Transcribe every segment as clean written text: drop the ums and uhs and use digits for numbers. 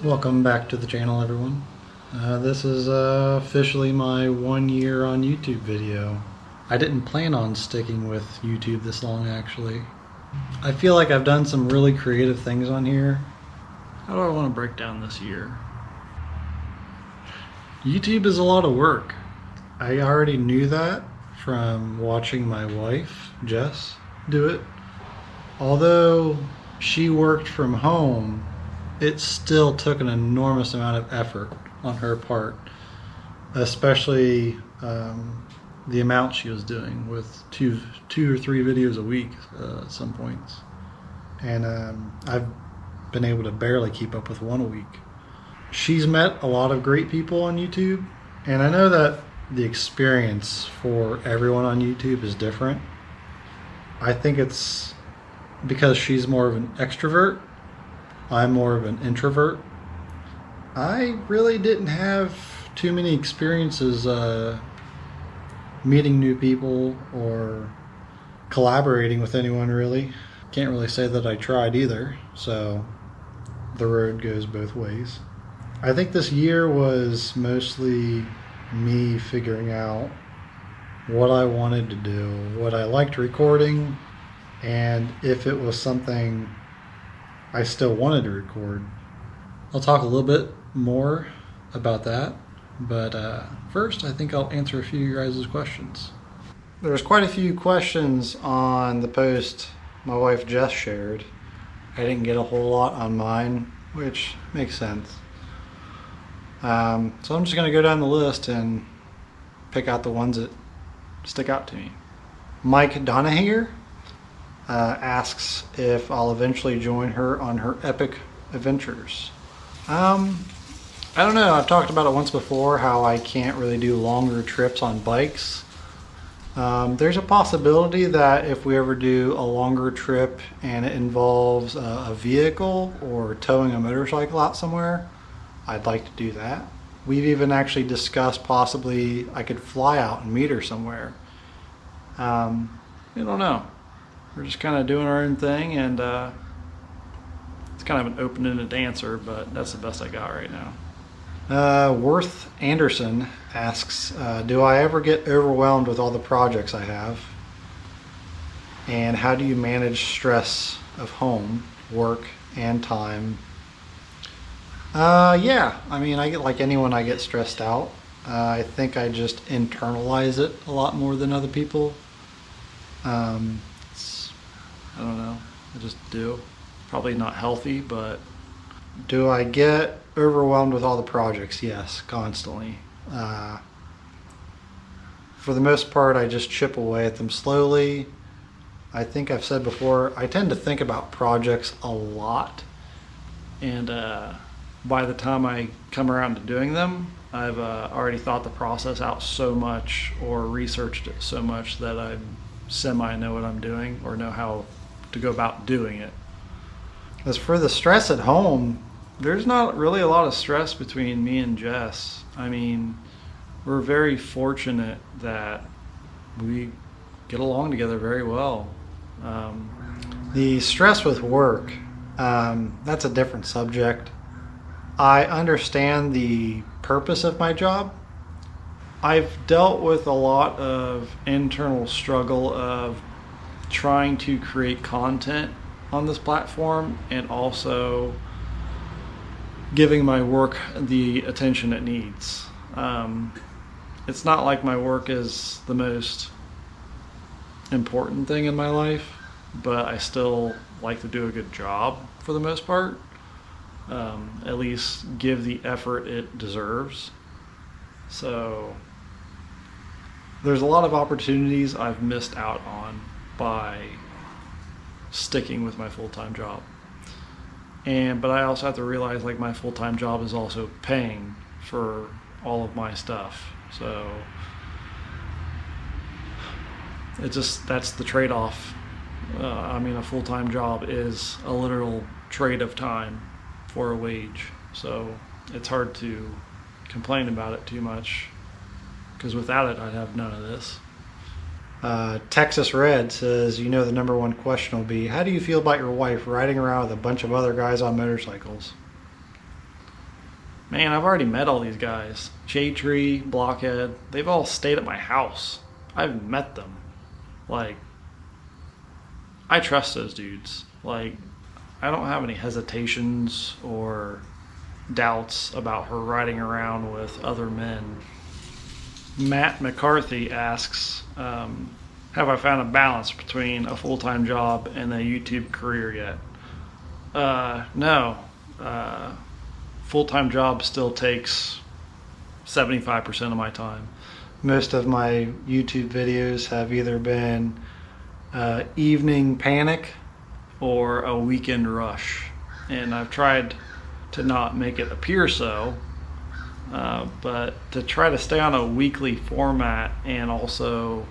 Welcome back to the channel, everyone. This is officially my 1 year on YouTube video. I didn't plan on sticking with YouTube this long, actually. I feel like I've done some really creative things on here. How do I want to break down this year? YouTube is a lot of work. I already knew that from watching my wife, Jess, do it. Although she worked from home, it still took an enormous amount of effort on her part, especially the amount she was doing with two or three videos a week at some points. And I've been able to barely keep up with one a week. She's met a lot of great people on YouTube, and I know that the experience for everyone on YouTube is different. I think it's because she's more of an extrovert. I'm more of an introvert. I really didn't have too many experiences meeting new people or collaborating with anyone, really. Can't really say that I tried either, so the road goes both ways. I think this year was mostly me figuring out what I wanted to do, what I liked recording, and if it was something I still wanted to record. I'll talk a little bit more about that, but first I think I'll answer a few of your guys' questions. There's quite a few questions on the post my wife Jess shared. I didn't get a whole lot on mine, which makes sense. So I'm just going to go down the list and pick out the ones that stick out to me. Mike Donahier asks if I'll eventually join her on her epic adventures. I don't know, I've talked about it once before, how I can't really do longer trips on bikes. There's a possibility that if we ever do a longer trip and it involves a vehicle or towing a motorcycle out somewhere, I'd like to do that. We've even actually discussed possibly I could fly out and meet her somewhere. I don't know. We're just kind of doing our own thing, and it's kind of an open-ended answer, but that's the best I got right now. Worth Anderson asks, do I ever get overwhelmed with all the projects I have? And how do you manage stress of home, work, and time? Yeah, I mean, I get, like anyone, I get stressed out. I think I just internalize it a lot more than other people. I don't know, I just do. Probably not healthy, but do I get overwhelmed with all the projects? Yes, constantly. For the most part, I just chip away at them slowly. I think I've said before, I tend to think about projects a lot, and by the time I come around to doing them, I've already thought the process out so much or researched it so much that I semi know what I'm doing or know how to go about doing it. As for the stress at home, there's not really a lot of stress between me and Jess. I mean, we're very fortunate that we get along together very well. The stress with work, that's a different subject. I understand the purpose of my job. I've dealt with a lot of internal struggle of trying to create content on this platform and also giving my work the attention it needs. It's not like my work is the most important thing in my life, but I still like to do a good job for the most part. At least give the effort it deserves. So there's a lot of opportunities I've missed out on by sticking with my full-time job. But I also have to realize, like, my full-time job is also paying for all of my stuff. So it just, that's the trade-off. I mean, a full-time job is a literal trade of time for a wage. So it's hard to complain about it too much, because without it, I'd have none of this. Texas Red says, you know, the number one question will be, how do you feel about your wife riding around with a bunch of other guys on motorcycles? Man, I've already met all these guys. Shade Tree, Blockhead, they've all stayed at my house. I've met them. Like, I trust those dudes. Like, I don't have any hesitations or doubts about her riding around with other men. Matt McCarthy asks, have I found a balance between a full-time job and a YouTube career yet? No. Full-time job still takes 75% of my time. Most of my YouTube videos have either been evening panic or a weekend rush. And I've tried to not make it appear so, but to try to stay on a weekly format and also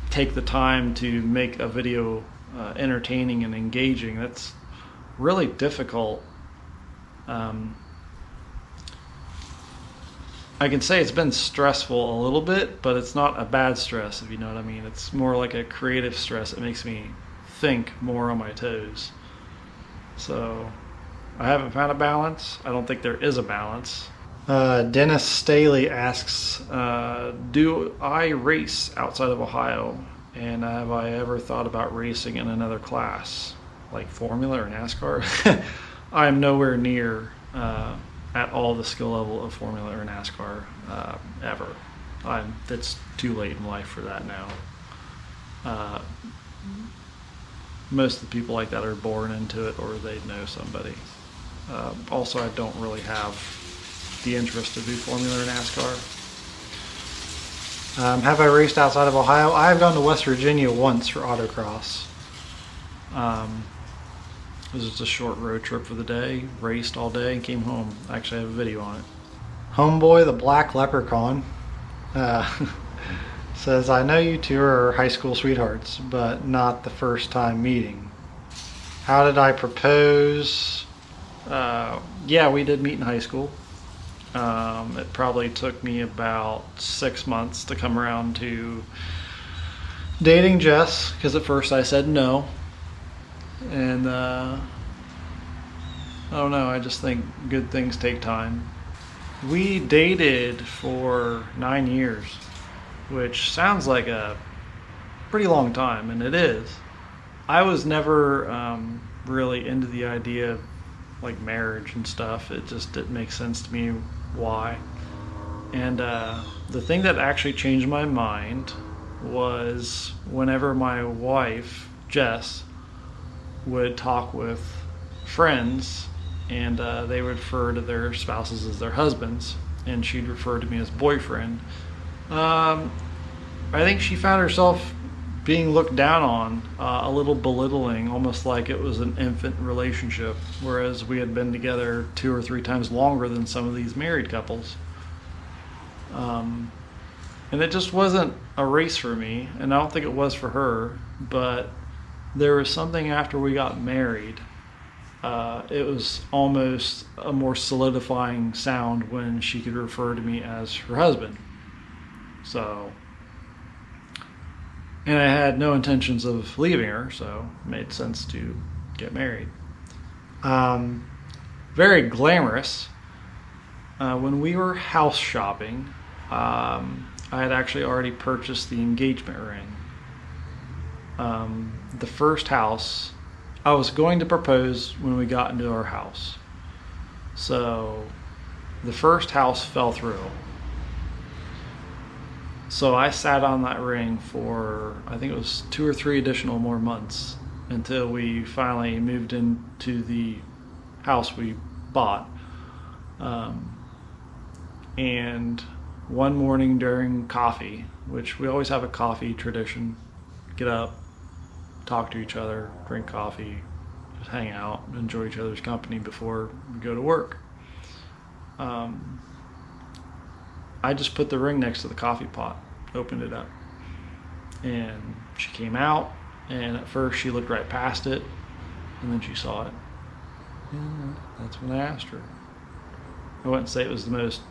take the time to make a video entertaining and engaging, that's really difficult. I can say it's been stressful a little bit, but it's not a bad stress, if you know what I mean. It's more like a creative stress. It makes me think more on my toes. So I haven't found a balance. I don't think there is a balance. Dennis Staley asks, do I race outside of Ohio? And have I ever thought about racing in another class, like Formula or NASCAR? I am nowhere near at all the skill level of Formula or NASCAR ever. It's too late in life for that now. Most of the people like that are born into it, or they know somebody. Also, I don't really have the interest to do Formula or NASCAR. have I raced outside of Ohio? I've gone to West Virginia once for autocross. It was just a short road trip for the day, raced all day, and came home. I actually have a video on it. Homeboy the Black Leprechaun says, I know you two are high school sweethearts, but not the first time meeting. How did I propose? Yeah, we did meet in high school. It probably took me about 6 months to come around to dating Jess, because at first I said no. And I don't know, I just think good things take time. We dated for 9 years, which sounds like a pretty long time, and it is. I was never really into the idea of like marriage and stuff. It just didn't make sense to me why. And the thing that actually changed my mind was whenever my wife, Jess, would talk with friends, and they would refer to their spouses as their husbands, and she'd refer to me as boyfriend. I think she found herself being looked down on, a little belittling, almost like it was an infant relationship, whereas we had been together 2 or 3 times longer than some of these married couples. And it just wasn't a race for me, and I don't think it was for her, but there was something after we got married. It was almost a more solidifying sound when she could refer to me as her husband. So, and I had no intentions of leaving her, so it made sense to get married. Very glamorous. When we were house shopping, I had actually already purchased the engagement ring. The first house, I was going to propose when we got into our house. So the first house fell through. So I sat on that ring for, I think it was 2 or 3 additional more months until we finally moved into the house we bought. And one morning during coffee, which we always have a coffee tradition, get up, talk to each other, drink coffee, just hang out, enjoy each other's company before we go to work. I just put the ring next to the coffee pot, opened it up, and she came out, and at first she looked right past it, and then she saw it. And that's when I asked her. I wouldn't say it was the most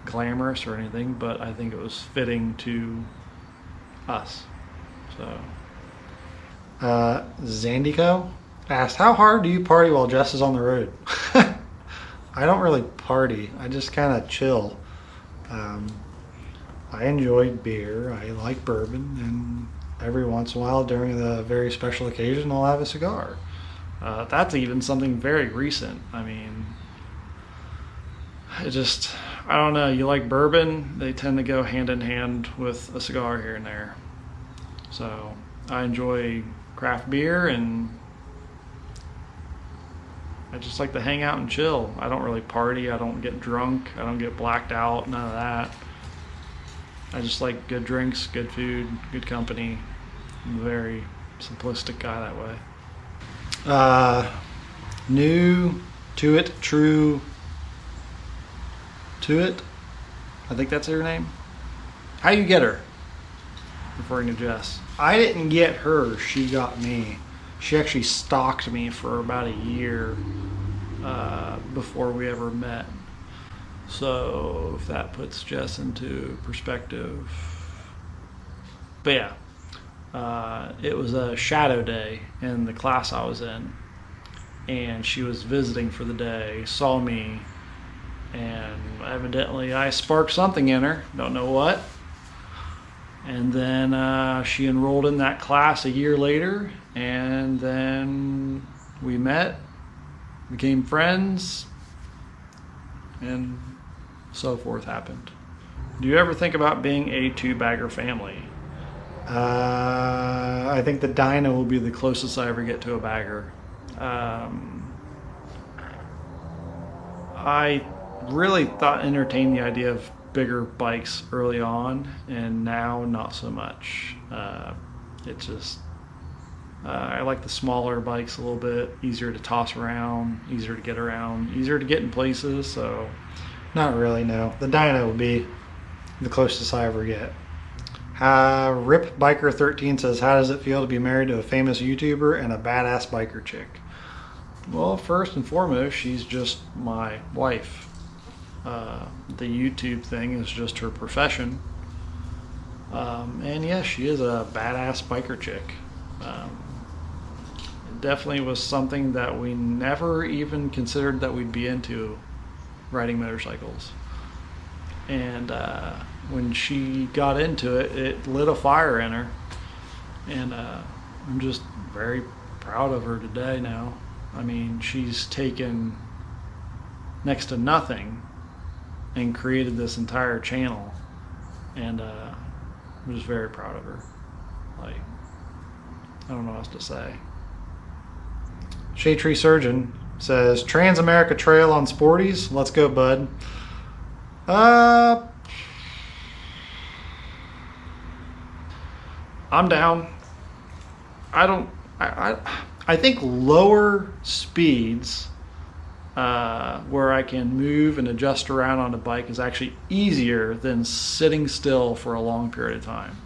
glamorous or anything, but I think it was fitting to us. So Zandico asked, how hard do you party while Jess is on the road? I don't really party. I just kind of chill. Um, I enjoy beer. I like bourbon, and every once in a while, during the very special occasion, I'll have a cigar. That's even something very recent. I mean, I don't know. You like bourbon, they tend to go hand in hand with a cigar here and there. So I enjoy craft beer, and I just like to hang out and chill. I don't really party. I don't get drunk. I don't get blacked out. None of that. I just like good drinks, good food, good company. I'm a very simplistic guy that way. New to it, true to it. I think that's her name. How you get her? Referring to Jess. I didn't get her, she got me. She actually stalked me for about a year Before we ever met. So if that puts Jess into perspective. But yeah, it was a shadow day in the class I was in, and she was visiting for the day, saw me, and evidently I sparked something in her, don't know what. And then she enrolled in that class a year later, and then we met, became friends, and so forth happened. Do you ever think about being a two-bagger family? I think the dyno will be the closest I ever get to a bagger. I really entertained the idea of bigger bikes early on, and now not so much. I like the smaller bikes a little bit, easier to toss around, easier to get around, easier to get in places. So not really, no. The dyno will be the closest I ever get. Rip Biker 13 says, how does it feel to be married to a famous YouTuber and a badass biker chick? Well, first and foremost, she's just my wife. The YouTube thing is just her profession. And yes, she is a badass biker chick. It definitely was something that we never even considered that we'd be into, riding motorcycles. And when she got into it, it lit a fire in her. And I'm just very proud of her today now. I mean, she's taken next to nothing and created this entire channel. And I'm just very proud of her. Like, I don't know what else to say. Shade Tree Surgeon says, Transamerica Trail on Sporties. Let's go, bud. I'm down. I think lower speeds where I can move and adjust around on a bike is actually easier than sitting still for a long period of time.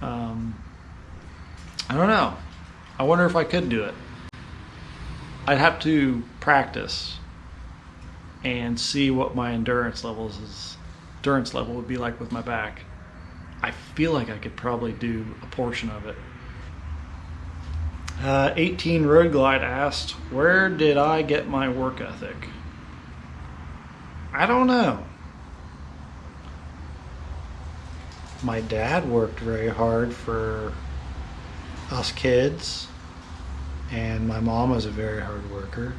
I don't know. I wonder if I could do it. I'd have to practice and see what my endurance level would be like with my back. I feel like I could probably do a portion of it. 18 Road Glide asked, where did I get my work ethic? I don't know. My dad worked very hard for us kids, and my mom was a very hard worker.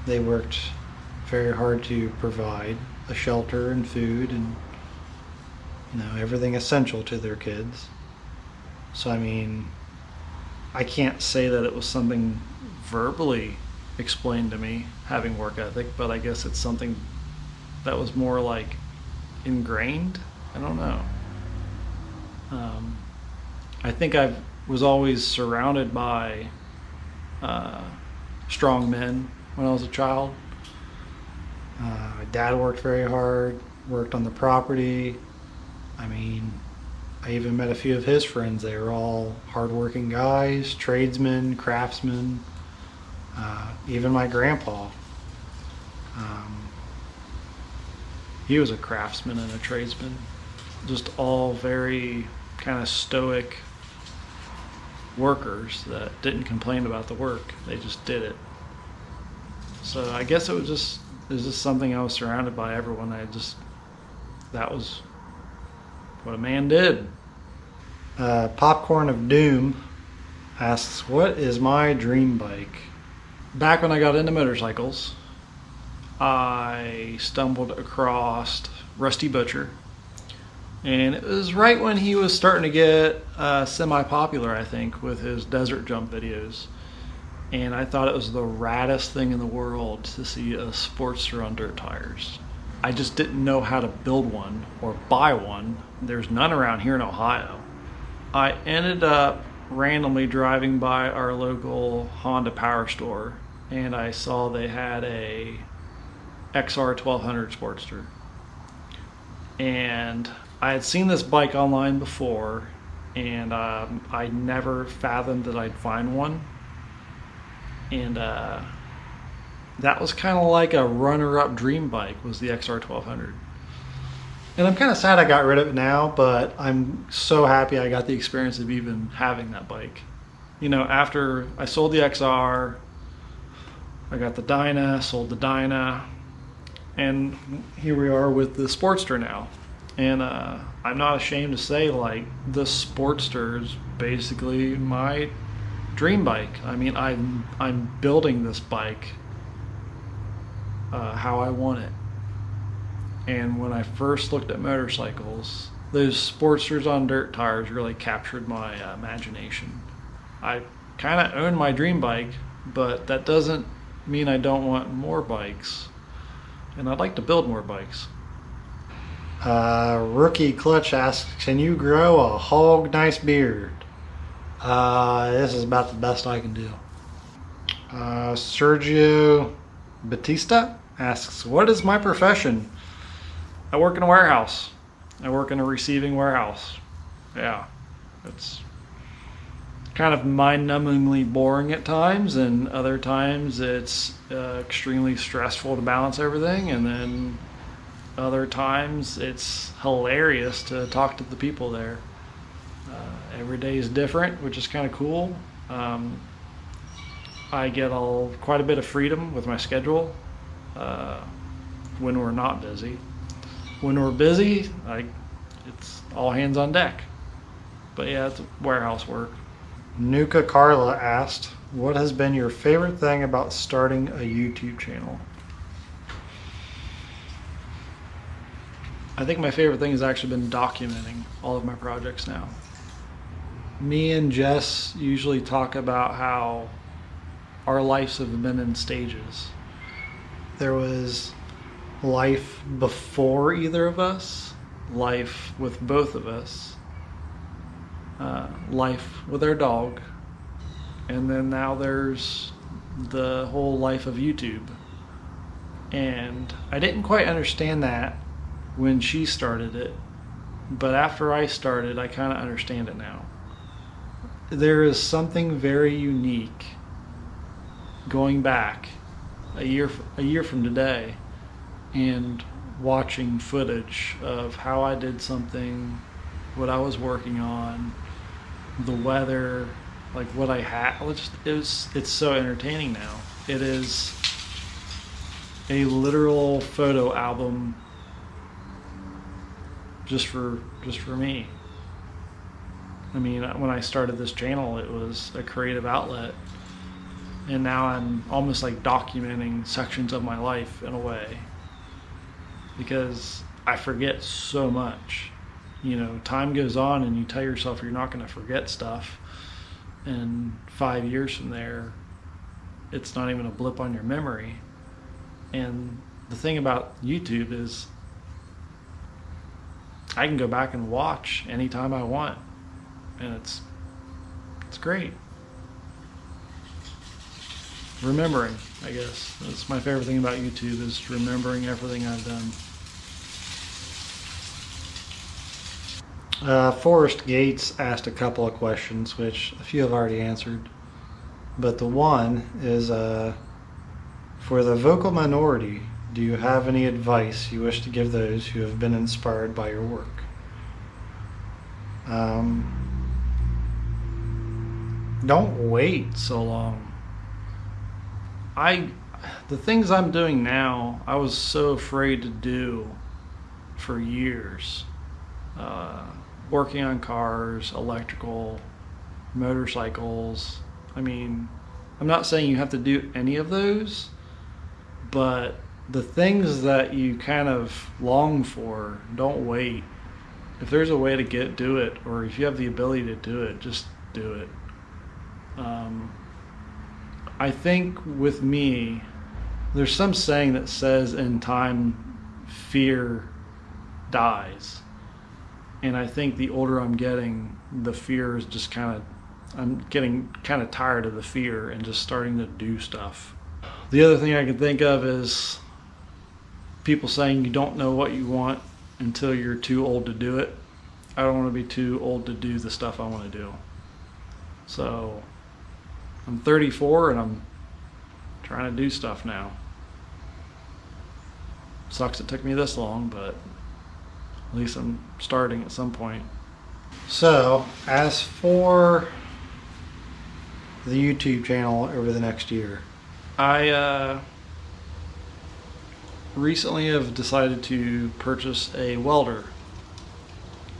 They worked very hard to provide a shelter and food and everything essential to their kids. So I mean, I can't say that it was something verbally explained to me, having work ethic, but I guess it's something that was more like ingrained. I don't know. I think I was always surrounded by strong men when I was a child. My dad worked very hard, worked on the property. I mean, I even met a few of his friends. They were all hardworking guys, tradesmen, craftsmen, even my grandpa. He was a craftsman and a tradesman. Just all very kind of stoic workers that didn't complain about the work. They just did it. So I guess it was just something I was surrounded by. Everyone, that was what a man did. Popcorn of Doom asks, what is my dream bike? Back when I got into motorcycles, I stumbled across Rusty Butcher, and it was right when he was starting to get semi-popular, I think, with his desert jump videos. And I thought it was the raddest thing in the world to see a Sportster on dirt tires. I just didn't know how to build one or buy one. There's none around here in Ohio. I ended up randomly driving by our local Honda power store, and I saw they had a XR 1200 Sportster. And I had seen this bike online before, and I never fathomed that I'd find one. And that was kind of like a runner-up dream bike, was the XR 1200. And I'm kind of sad I got rid of it now, but I'm so happy I got the experience of even having that bike. You know, after I sold the XR, I got the Dyna, sold the Dyna, and here we are with the Sportster now. And I'm not ashamed to say, like, the Sportster is basically my dream bike. I mean, I'm building this bike how I want it. And when I first looked at motorcycles, those Sportsters on dirt tires really captured my imagination. I kind of own my dream bike, but that doesn't mean I don't want more bikes. And I'd like to build more bikes. Rookie Clutch asks, can you grow a hog nice beard? This is about the best I can do. Sergio Batista asks, what is my profession? I work in a warehouse. I work in a receiving warehouse. Yeah, it's kind of mind-numbingly boring at times, and other times it's extremely stressful to balance everything, and then other times it's hilarious to talk to the people there. Every day is different, which is kind of cool. I get quite a bit of freedom with my schedule when we're not busy. When we're busy, it's all hands on deck. But yeah, it's warehouse work. Nuka Carla asked, what has been your favorite thing about starting a YouTube channel? I think my favorite thing has actually been documenting all of my projects now. Me and Jess usually talk about how our lives have been in stages. There was life before either of us, life with both of us, life with our dog, and then now there's the whole life of YouTube. And I didn't quite understand that when she started it, but after I started, I kind of understand it now. There is something very unique going back a year from today and watching footage of how I did something, what I was working on, the weather, like what I had. It's so entertaining now. It is a literal photo album just for me. I mean, when I started this channel, it was a creative outlet, and now I'm almost like documenting sections of my life in a way, because I forget so much. You know, time goes on and you tell yourself you're not going to forget stuff, and 5 years from there, it's not even a blip on your memory. And the thing about YouTube is I can go back and watch anytime I want, and it's great. Remembering, I guess. That's my favorite thing about YouTube, is remembering everything I've done. Forrest Gates asked a couple of questions, which a few have already answered. But the one is, for the vocal minority, do you have any advice you wish to give those who have been inspired by your work? Don't wait so long. the things I'm doing now, I was so afraid to do for years. Working on cars, electrical, motorcycles. I mean, I'm not saying you have to do any of those, but the things that you kind of long for, don't wait. If there's a way to do it, or if you have the ability to do it, just do it. I think with me, there's some saying that says in time, fear dies. And I think the older I'm getting, the fear is just I'm getting kind of tired of the fear and just starting to do stuff. The other thing I can think of is people saying you don't know what you want until you're too old to do it. I don't want to be too old to do the stuff I want to do. So I'm 34 and I'm trying to do stuff now. Sucks it took me this long, but at least I'm starting at some point. So, as for the YouTube channel over the next year, I recently have decided to purchase a welder.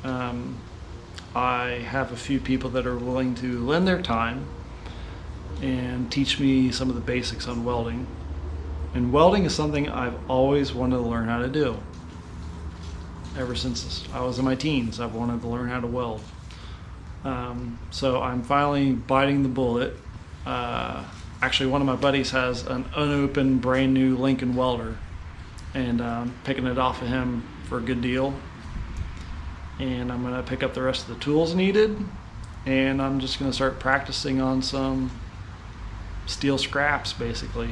I have a few people that are willing to lend their time and teach me some of the basics on welding. And welding is something I've always wanted to learn how to do. Ever since I was in my teens, I've wanted to learn how to weld. So I'm finally biting the bullet. Actually, one of my buddies has an unopened, brand new Lincoln welder, and I'm picking it off of him for a good deal. And I'm going to pick up the rest of the tools needed, and I'm just going to start practicing on some steel scraps, basically.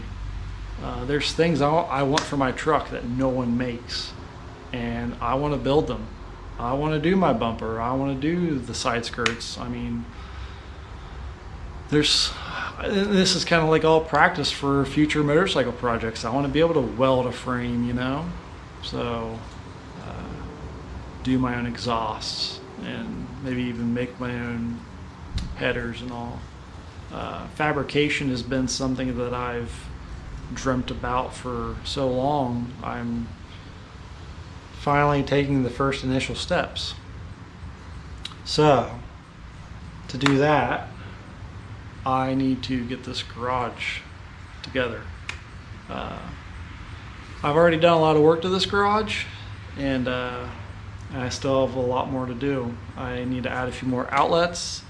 There's things I want for my truck that no one makes, and I want to build them. I want to do my bumper. I want to do the side skirts. I mean, this is kind of like all practice for future motorcycle projects. I want to be able to weld a frame, you know? So, do my own exhausts and maybe even make my own headers and all. Fabrication has been something that I've dreamt about for so long. I'm finally taking the first initial steps. So, to do that, I need to get this garage together. I've already done a lot of work to this garage, and I still have a lot more to do. I need to add a few more outlets,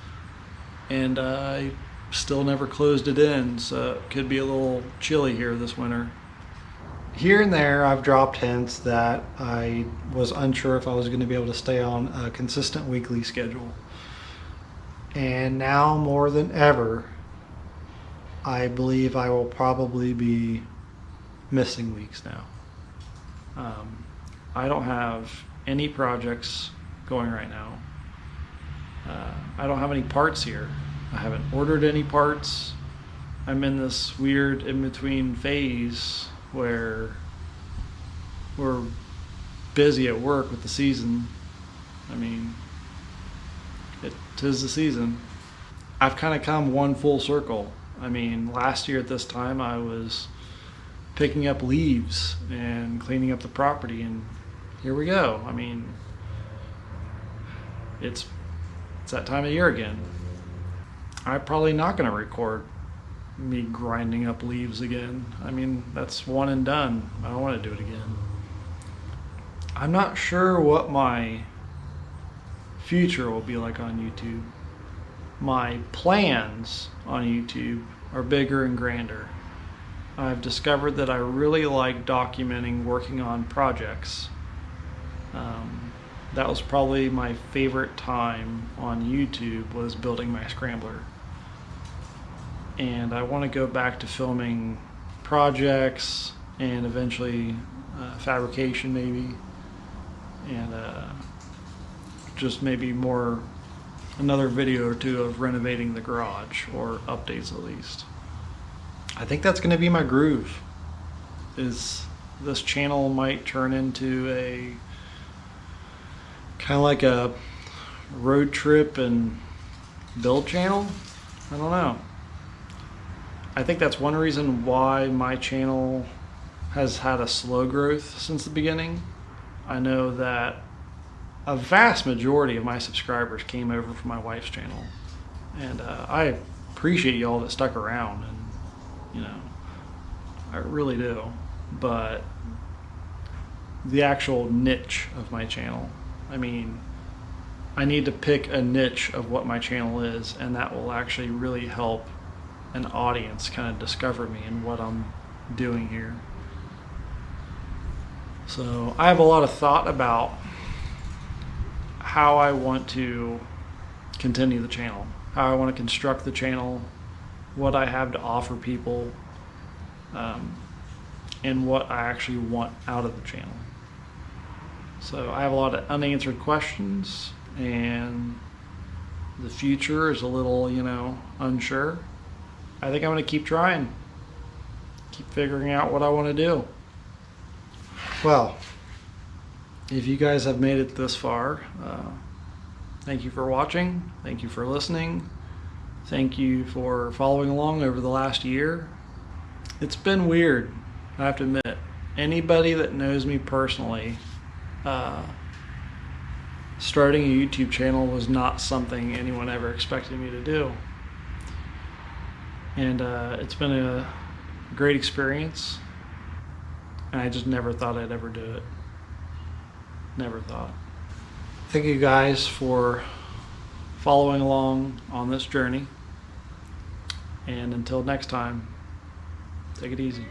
and I still never closed it in, so it could be a little chilly here this winter. Here and there, I've dropped hints that I was unsure if I was going to be able to stay on a consistent weekly schedule. And now more than ever, I believe I will probably be missing weeks now. I don't have any projects going right now. I don't have any parts here. I haven't ordered any parts. I'm in this weird in-between phase where we're busy at work with the season. I mean, it is the season. I've kind of come one full circle. I mean, last year at this time I was picking up leaves and cleaning up the property, and here we go. I mean, it's that time of year again. I'm probably not going to record me grinding up leaves again. I mean, that's one and done. I don't want to do it again. I'm not sure what my future will be like on YouTube. My plans on YouTube are bigger and grander. I've discovered that I really like documenting working on projects. That was probably my favorite time on YouTube, was building my scrambler. And I want to go back to filming projects and eventually fabrication maybe, and just maybe another video or two of renovating the garage, or updates at least. I think that's going to be my groove. Is this channel might turn into a kind of like a road trip and build channel? I don't know. I think that's one reason why my channel has had a slow growth since the beginning. I know that a vast majority of my subscribers came over from my wife's channel, and I appreciate y'all that stuck around, and I really do. But the actual niche of my channel, I mean, I need to pick a niche of what my channel is, and that will actually really help an audience kind of discover me and what I'm doing here. So I have a lot of thought about how I want to continue the channel, how I want to construct the channel, what I have to offer people, and what I actually want out of the channel. So I have a lot of unanswered questions, and the future is a little, unsure. I think I'm going to keep trying, keep figuring out what I want to do. Well, if you guys have made it this far, thank you for watching. Thank you for listening. Thank you for following along over the last year. It's been weird, I have to admit. Anybody that knows me personally, starting a YouTube channel was not something anyone ever expected me to do. And it's been a great experience. And I just never thought I'd ever do it. Never thought. Thank you guys for following along on this journey. And until next time, take it easy.